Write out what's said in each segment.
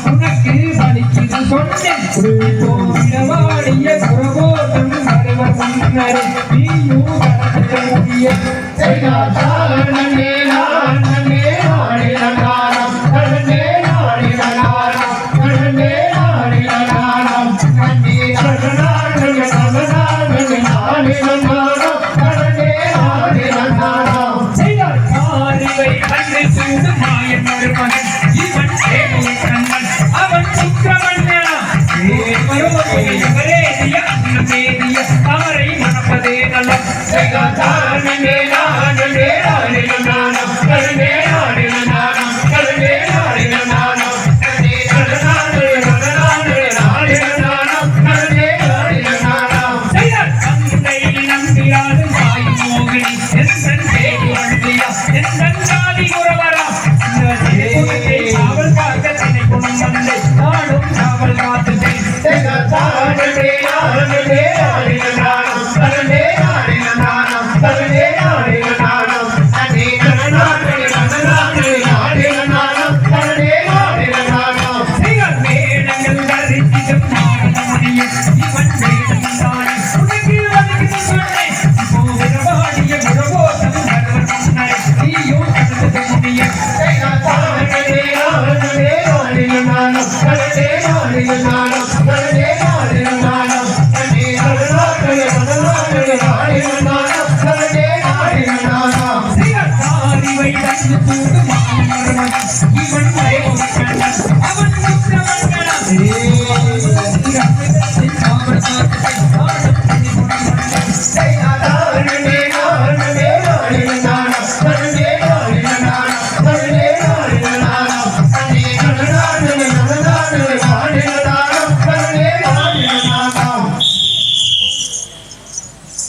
உனக்கு வலிக்குது சொன்னேன் புறவோட்டம் வருவர் முன்னரே நீயும் கடத்த முடிய அவரை மணப்பதே நல்ல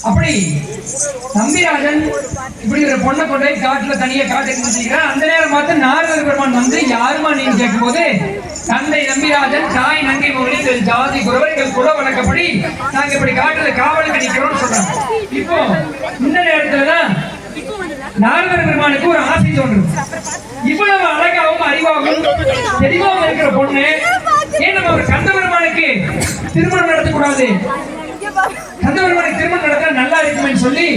அப்படி நம்பிராஜன் இப்படி ஒரு பொண்ணை கொண்டு காட்டுல தனியா காட்டு அந்த நேரம் பார்த்து நாரதர் பெருமான் வந்து யாருமா நீங்க கேட்கும் போது தந்தை நம்பிராஜன் தாய் நங்கை மொழி ஜாதி குறவர்கள் குல வழக்கப்படி நாங்க இப்படி காட்டுல காவலுக்கு நிக்கிறோம்னு சொல்றாங்க. இப்போ இந்த நேரத்துலதான் நாரதர் பெருமானுக்கு ஒரு ஆசை தோன்றும். இவ்வளவு அழகாகவும் அறிவாகவும் தெளிவாகவும் இருக்கிற பொண்ணு ஏன் நம்ம ஒரு கந்த பெருமானுக்கு திருமணம் நடத்தக்கூடாது, கந்தவர்மனுக்கு திருமணம் நடத்த நல்லா இருக்குமே சொல்லி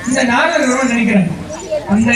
இந்த நாரதர் நினைக்கிறார். அந்த